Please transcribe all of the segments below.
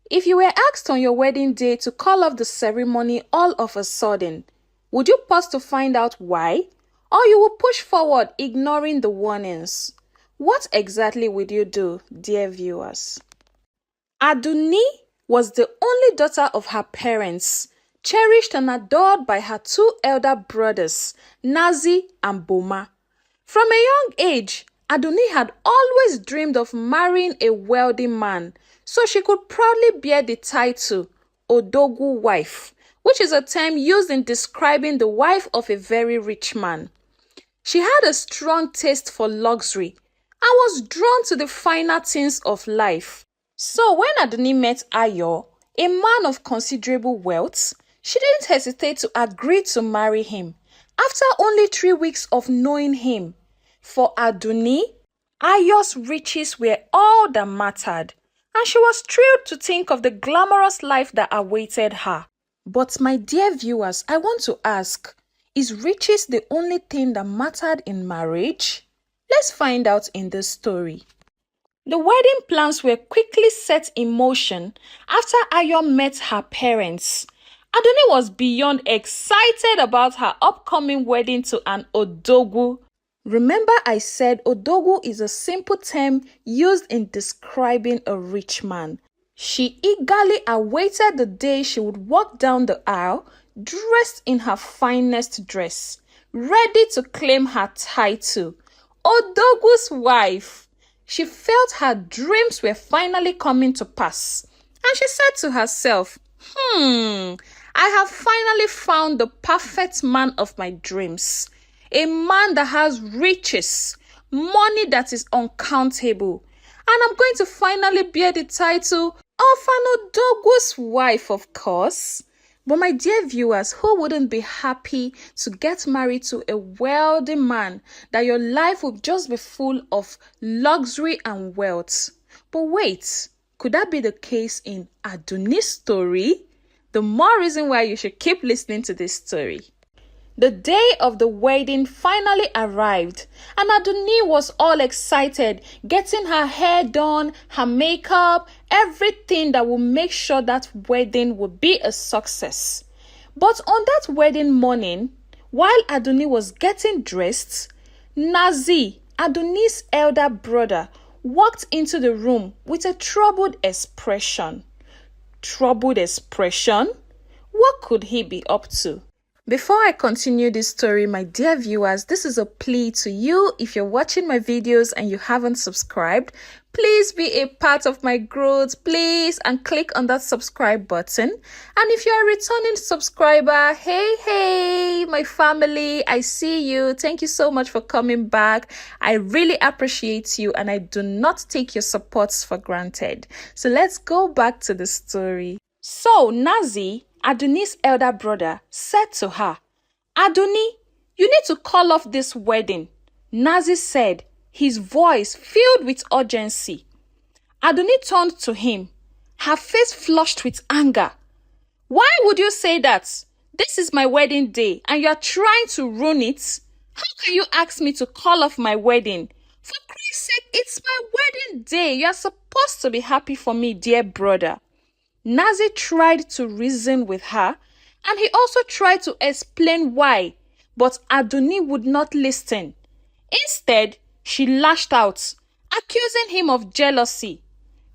If you were asked on your wedding day to call off the ceremony all of a sudden, would you pause to find out why? Or you will push forward ignoring the warnings? What exactly would you do, dear viewers? Adunni was the only daughter of her parents, cherished and adored by her two elder brothers, Nazi and Boma. From a young age, Adunni had always dreamed of marrying a wealthy man so she could proudly bear the title Odogwu wife, which is a term used in describing the wife of a very rich man. She had a strong taste for luxury and was drawn to the finer things of life. So when Adunni met Ayo, a man of considerable wealth, she didn't hesitate to agree to marry him after only 3 weeks of knowing him. For Adunni, Ayo's riches were all that mattered, and she was thrilled to think of the glamorous life that awaited her. But my dear viewers, I want to ask, is riches the only thing that mattered in marriage? Let's find out in this story. The wedding plans were quickly set in motion after Ayo met her parents. Adunni was beyond excited about her upcoming wedding to an Odogwu. Remember I said Odogwu is a simple term used in describing a rich man. She eagerly awaited the day she would walk down the aisle, dressed in her finest dress, ready to claim her title, Odogwu's wife. She felt her dreams were finally coming to pass, and she said to herself, I have finally found the perfect man of my dreams. A man that has riches, money that is uncountable, and I'm going to finally bear the title of an Odogwu's wife, of course. But my dear viewers, who wouldn't be happy to get married to a wealthy man, that your life would just be full of luxury and wealth? But wait, could that be the case in Adunni's story? The more reason why you should keep listening to this story. The day of the wedding finally arrived, and Adunni was all excited, getting her hair done, her makeup, everything that would make sure that wedding would be a success. But on that wedding morning, while Adunni was getting dressed, Nazi, Adunni's elder brother, walked into the room with a troubled expression. Troubled expression? What could he be up to? Before I continue this story, my dear viewers, this is a plea to you. If you're watching my videos and you haven't subscribed, please be a part of my growth, please, and click on that subscribe button. And if you're a returning subscriber, hey, my family, I see you. Thank you so much for coming back. I really appreciate you, and I do not take your supports for granted. So let's go back to the story. So Nazi, Adunni's elder brother, said to her, Adunni, you need to call off this wedding, Nazi said, his voice filled with urgency. Adunni turned to him, her face flushed with anger. Why would you say that? This is my wedding day and you are trying to ruin it? How can you ask me to call off my wedding? For Christ's sake, it's my wedding day. You are supposed to be happy for me, dear brother. Nazi tried to reason with her, and he also tried to explain why, but Adunni would not listen. Instead, she lashed out, accusing him of jealousy.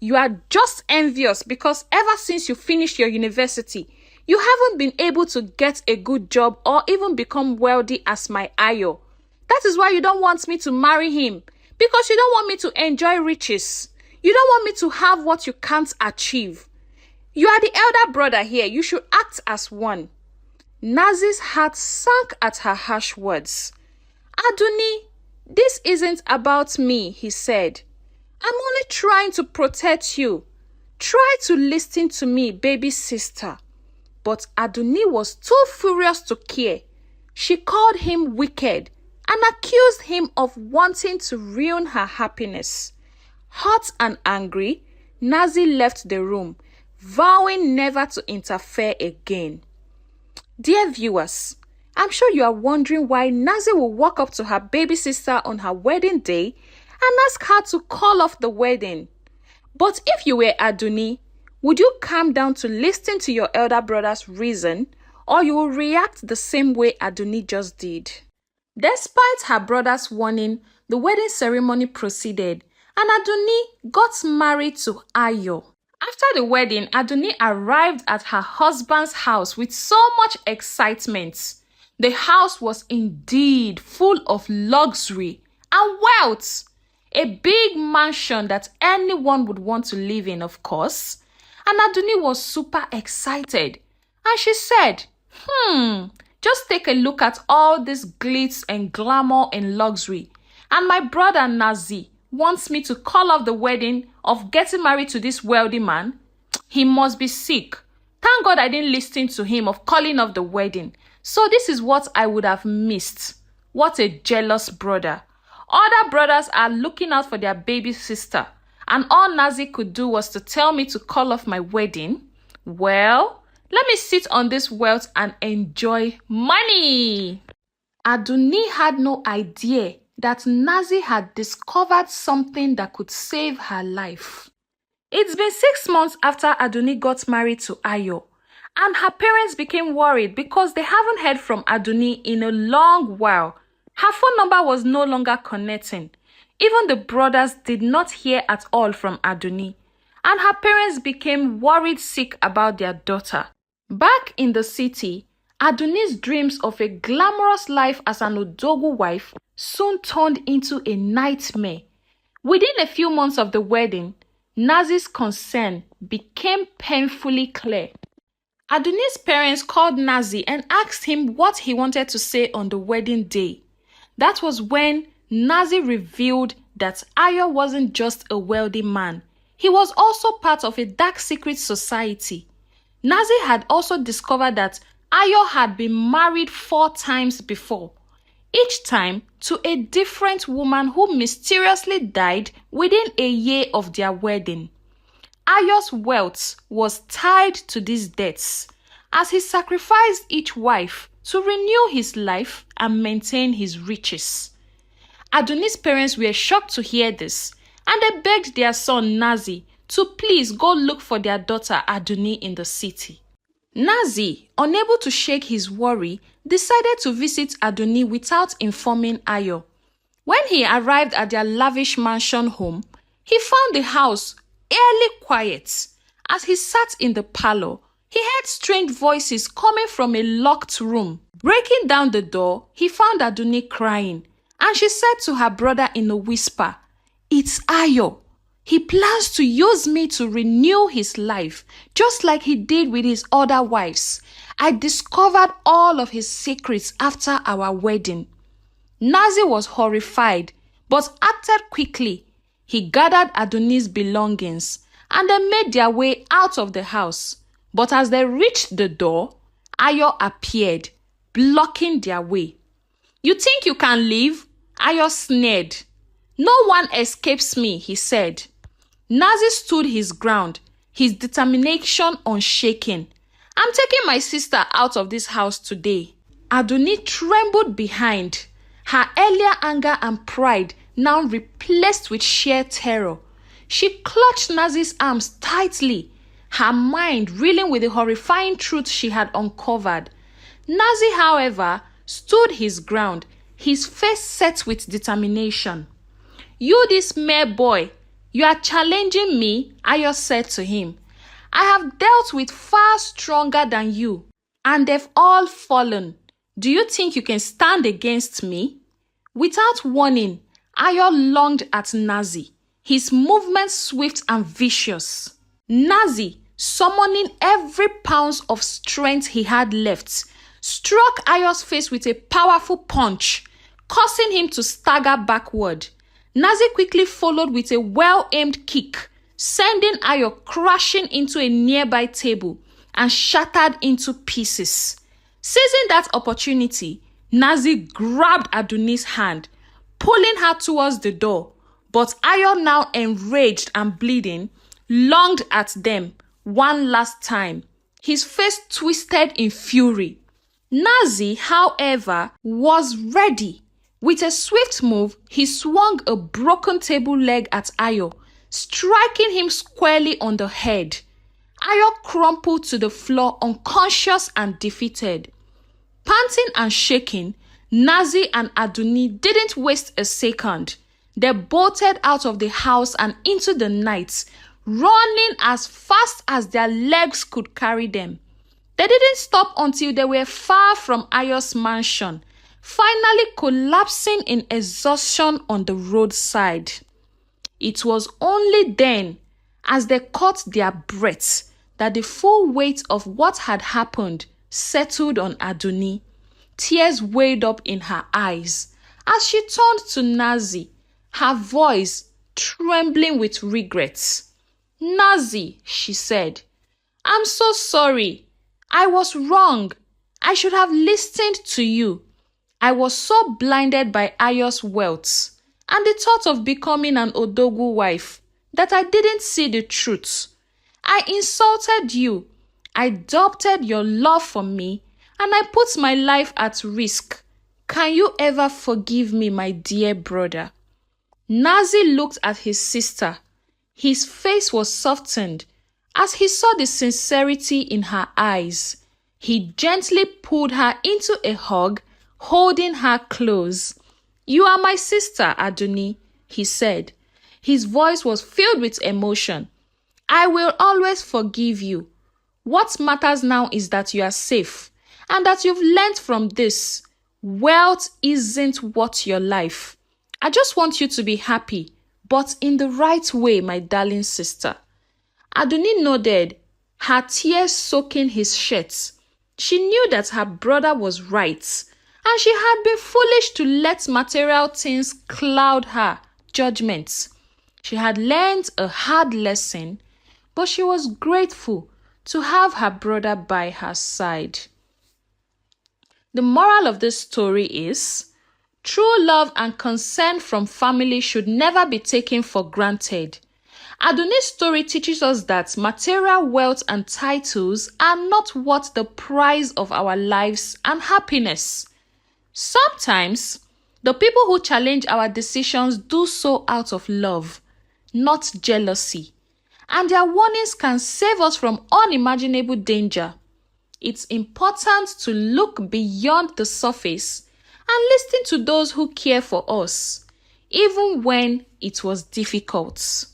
You are just envious because ever since you finished your university, you haven't been able to get a good job or even become wealthy as my Ayo. That is why you don't want me to marry him, because you don't want me to enjoy riches. You don't want me to have what you can't achieve. You are the elder brother here. You should act as one. Nazi's heart sank at her harsh words. Adunni, this isn't about me, he said. I'm only trying to protect you. Try to listen to me, baby sister. But Adunni was too furious to care. She called him wicked and accused him of wanting to ruin her happiness. Hot and angry, Nazi left the room, vowing never to interfere again. Dear viewers, I'm sure you are wondering why Nazi will walk up to her baby sister on her wedding day and ask her to call off the wedding. But if you were Adunni, Would you calm down to listen to your elder brother's reason, or you will react the same way Adunni just did? Despite her brother's warning, the wedding ceremony proceeded, and Adunni got married to Ayo. After the wedding, Adunni arrived at her husband's house with so much excitement. The house was indeed full of luxury and wealth. A big mansion that anyone would want to live in, of course. And Adunni was super excited. And she said, just take a look at all this glitz and glamour and luxury. And my brother Nazi wants me to call off the wedding of getting married to this wealthy man. He must be sick. Thank God I didn't listen to him of calling off the wedding. So this is what I would have missed. What a jealous brother. Other brothers are looking out for their baby sister. And all Nazi could do was to tell me to call off my wedding. Well, let me sit on this wealth and enjoy money. Adunni had no idea that Nazi had discovered something that could save her life. It's been 6 months after Adunni got married to Ayo, and her parents became worried because they haven't heard from Adunni in a long while. Her phone number was no longer connecting. Even the brothers did not hear at all from Adunni, and her parents became worried sick about their daughter. Back in the city, Adunni's dreams of a glamorous life as an Odogwu wife soon turned into a nightmare. Within a few months of the wedding, Nazi's concern became painfully clear. Adunni's parents called Nazi and asked him what he wanted to say on the wedding day. That was when Nazi revealed that Ayo wasn't just a wealthy man. He was also part of a dark secret society. Nazi had also discovered that Ayo had been married 4 times before, each time to a different woman who mysteriously died within a year of their wedding. Ayo's wealth was tied to these deaths, as he sacrificed each wife to renew his life and maintain his riches. Adunni's parents were shocked to hear this, and they begged their son Nazi to please go look for their daughter Adunni in the city. Nazi, unable to shake his worry, decided to visit Adunni without informing Ayo. When he arrived at their lavish mansion home, he found the house eerily quiet. As he sat in the parlor, he heard strange voices coming from a locked room. Breaking down the door, he found Adunni crying, and she said to her brother in a whisper, "It's Ayo. He plans to use me to renew his life, just like he did with his other wives. I discovered all of his secrets after our wedding." Nazi was horrified, but acted quickly. He gathered Adunni's belongings, and they made their way out of the house. But as they reached the door, Ayo appeared, blocking their way. "You think you can leave?" Ayo sneered. "No one escapes me," he said. Nazi stood his ground, his determination unshaken. "I'm taking my sister out of this house today." Adunni trembled behind, her earlier anger and pride now replaced with sheer terror. She clutched Nazi's arms tightly, her mind reeling with the horrifying truth she had uncovered. Nazi, however, stood his ground, his face set with determination. "You, this mere boy, you are challenging me," Ayo said to him. "I have dealt with far stronger than you, and they've all fallen. Do you think you can stand against me?" Without warning, Ayo lunged at Nazi, his movements swift and vicious. Nazi, summoning every pound of strength he had left, struck Ayo's face with a powerful punch, causing him to stagger backward. Nazi quickly followed with a well-aimed kick, sending Ayo crashing into a nearby table and shattered into pieces. Seizing that opportunity, Nazi grabbed Adunni's hand, pulling her towards the door, but Ayo, now enraged and bleeding, lunged at them one last time, his face twisted in fury. Nazi, however, was ready. With a swift move, he swung a broken table leg at Ayo, striking him squarely on the head. Ayo crumpled to the floor unconscious and defeated. Panting and shaking, Nazi and Aduni didn't waste a second. They bolted out of the house and into the night, running as fast as their legs could carry them. They didn't stop until they were far from Ayo's mansion, finally collapsing in exhaustion on the roadside. It was only then, as they caught their breaths, that the full weight of what had happened settled on Aduni. Tears welled up in her eyes as she turned to Nazi, her voice trembling with regret. "Nazi," she said, "I'm so sorry. I was wrong. I should have listened to you. I was so blinded by Ayo's wealth and the thought of becoming an Odogwu wife that I didn't see the truth. I insulted you. I doubted your love for me, and I put my life at risk. Can you ever forgive me, my dear brother?" Nazi looked at his sister. His face was softened as he saw the sincerity in her eyes. He gently pulled her into a hug, holding her close. "You are my sister, Aduni," he said. His voice was filled with emotion. "I will always forgive you. What matters now is that you are safe and that you've learned from this. Wealth isn't what your life. I just want you to be happy, but in the right way, my darling sister." Aduni nodded, her tears soaking his shirt. She knew that her brother was right, and she had been foolish to let material things cloud her judgments. She had learned a hard lesson, but she was grateful to have her brother by her side. The moral of this story is, true love and concern from family should never be taken for granted. Aduni's story teaches us that material wealth and titles are not what the price of our lives and happiness. Sometimes, the people who challenge our decisions do so out of love, not jealousy, and their warnings can save us from unimaginable danger. It's important to look beyond the surface and listen to those who care for us, even when it was difficult.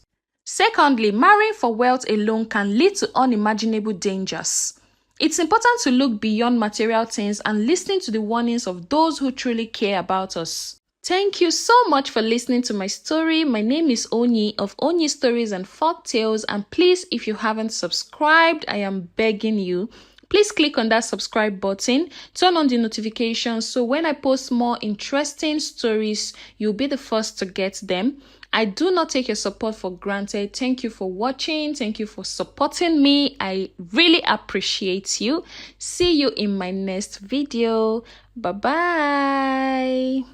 Secondly, marrying for wealth alone can lead to unimaginable dangers. It's important to look beyond material things and listen to the warnings of those who truly care about us. Thank you so much for listening to my story. My name is Onyi of Onyi Stories and Folktales, and please, if you haven't subscribed, I am begging you, please click on that subscribe button, turn on the notifications so when I post more interesting stories, you'll be the first to get them. I do not take your support for granted. Thank you for watching. Thank you for supporting me. I really appreciate you. See you in my next video. Bye-bye.